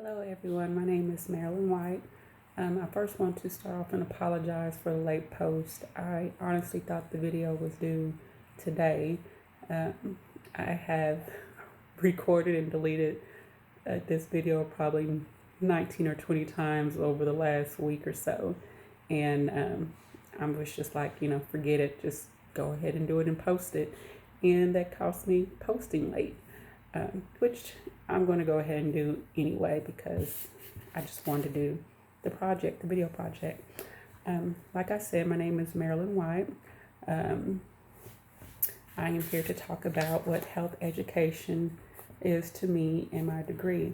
Hello, everyone. My name is Marilyn White. I first want to start off and apologize for the late post. I honestly thought the video was due today. I have recorded and deleted this video probably 19 or 20 times over the last week or so. And I was just like, forget it, just go ahead and do it and post it. And that cost me posting late, which I'm going to go ahead and do anyway because I just wanted to do the video project. Like I said, my name is Marilyn White. Um, I am here to talk about what health education is to me and my degree.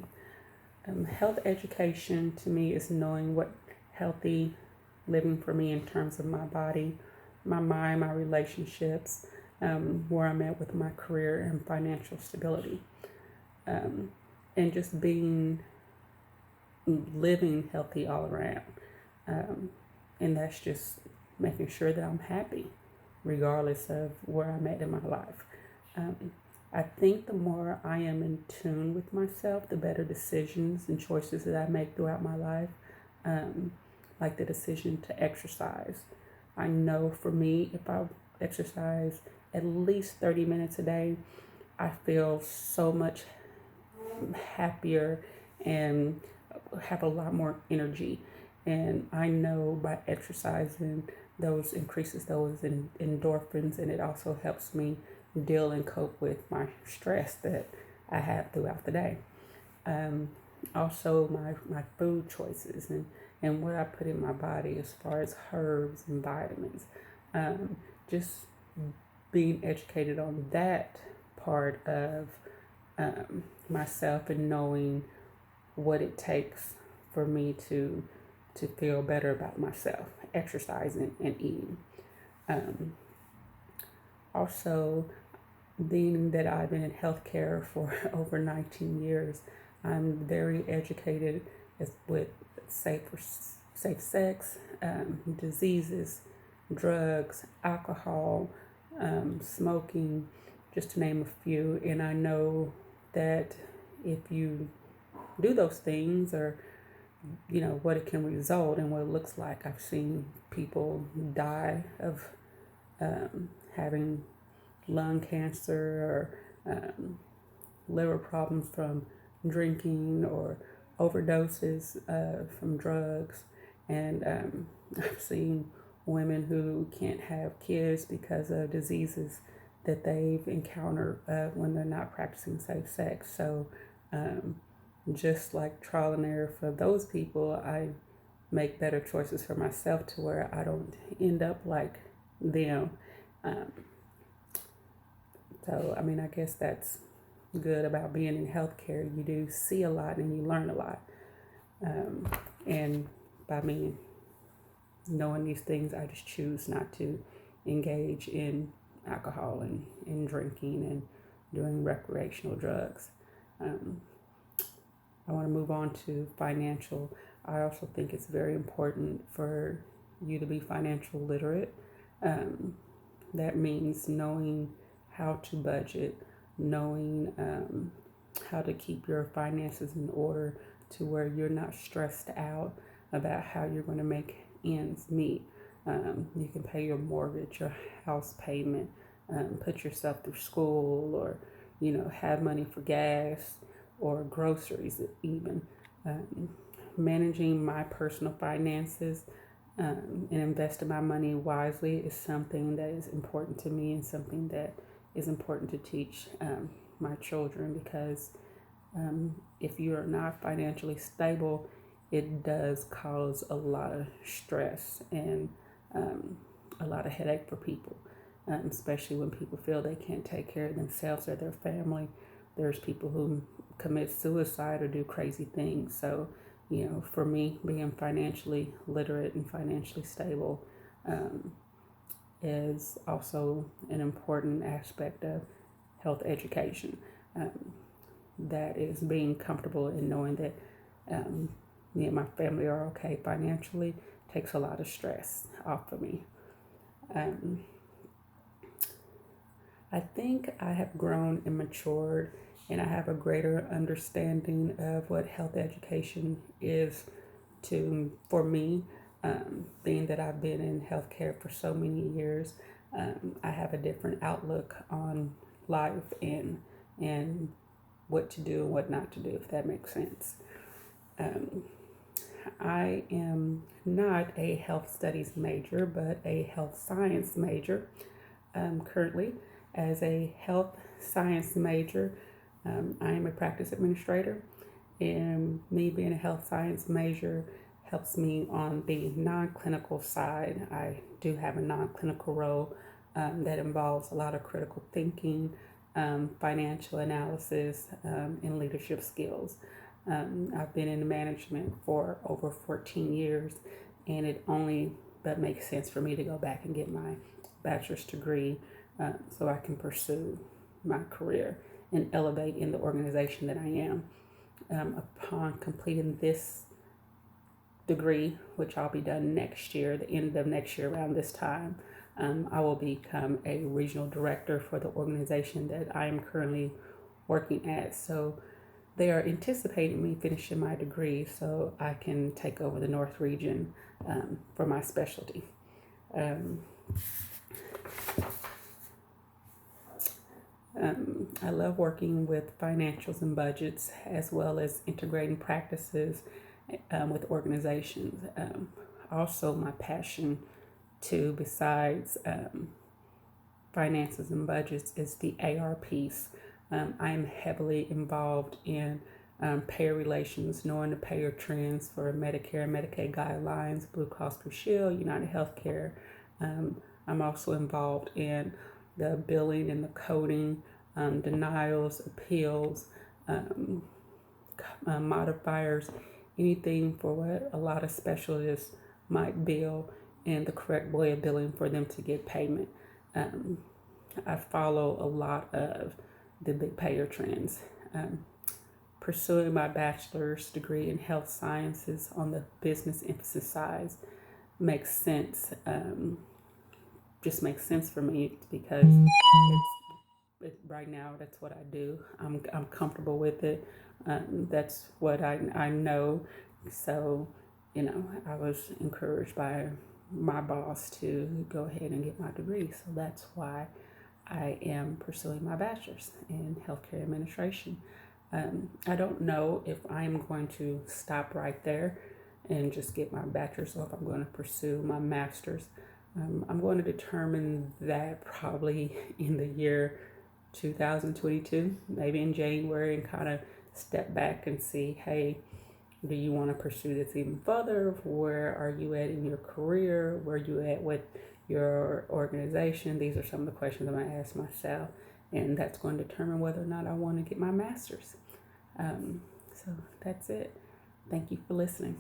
Health education to me is knowing what healthy living for me in terms of my body, my mind, my relationships, where I'm at with my career and financial stability. And just living healthy all around. Um, and that's just making sure that I'm happy regardless of where I'm at in my life. I think the more I am in tune with myself, the better decisions and choices that I make throughout my life. Um, like the decision to exercise. I know for me, if I exercise at least 30 minutes a day, I feel so much happier and have a lot more energy. And I know by exercising, those increases those endorphins, and it also helps me deal and cope with my stress that I have throughout the day. Um, Also, my food choices and what I put in my body as far as herbs and vitamins. Um, just being educated on that part of myself and knowing what it takes for me to feel better about myself, exercising and eating. Um, Also, being that I've been in healthcare for over 19 years, I'm very educated with safe safe sex, diseases, drugs, alcohol, smoking, just to name a few. And I know that if you do those things, or what it can result and what it looks like. I've seen people die of having lung cancer or liver problems from drinking, or overdoses from drugs. And I've seen women who can't have kids because of diseases that they've encountered when they're not practicing safe sex. So, just like trial and error for those people, I make better choices for myself to where I don't end up like them. Um, I mean, I guess that's good about being in healthcare. You do see a lot and you learn a lot. And by me knowing these things, I just choose not to engage in alcohol and in drinking and doing recreational drugs. Um, I want to move on to financial. I also think it's very important for you to be financial literate. Um, that means knowing how to budget, knowing how to keep your finances in order to where you're not stressed out about how you're going to make ends meet. You can pay your mortgage, your house payment, put yourself through school, or have money for gas or groceries even. Um, Managing my personal finances and investing my money wisely is something that is important to me, and something that is important to teach my children, because if you are not financially stable, it does cause a lot of stress and a lot of headache for people, especially when people feel they can't take care of themselves or their family. There's people who commit suicide or do crazy things. So, for me, being financially literate and financially stable um, is also an important aspect of health education. Um, that is being comfortable in knowing that me and my family are okay financially takes a lot of stress off of me. Um, I think I have grown and matured and I have a greater understanding of what health education is for me, being that I've been in healthcare for so many years. I have a different outlook on life and what to do and what not to do, if that makes sense. Um, I am not a health studies major, but a health science major. Currently, as a health science major, I am a practice administrator, and me being a health science major helps me on the non-clinical side. I do have a non-clinical role that involves a lot of critical thinking, financial analysis, and leadership skills. I've been in management for over 14 years, and it only but makes sense for me to go back and get my bachelor's degree so I can pursue my career and elevate in the organization that I am. Upon completing this degree, which I'll be done next year, the end of next year around this time, I will become a regional director for the organization that I am currently working at. So they are anticipating me finishing my degree so I can take over the North region for my specialty. Um, I love working with financials and budgets as well as integrating practices with organizations. Also, my passion too, besides finances and budgets, is the AR piece. I am heavily involved in payer relations, knowing the payer trends for Medicare and Medicaid guidelines, Blue Cross Blue Shield, United Healthcare. I'm also involved in the billing and the coding, denials, appeals, modifiers, anything for what a lot of specialists might bill and the correct way of billing for them to get payment. I follow a lot of the big payer trends. Pursuing my bachelor's degree in health sciences on the business emphasis side makes sense. Just makes sense for me because right now that's what I do. I'm comfortable with it. That's what I know. So, I was encouraged by my boss to go ahead and get my degree. So that's why I am pursuing my bachelor's in healthcare administration. I don't know if I'm going to stop right there and just get my bachelor's or if I'm going to pursue my master's. I'm going to determine that probably in the year 2022, maybe in January, and kind of step back and see, hey, do you want to pursue this even further? Where are you at in your career? Where are you at with your organization? These are some of the questions I'm going to ask myself, and that's going to determine whether or not I want to get my master's. So that's it. Thank you for listening.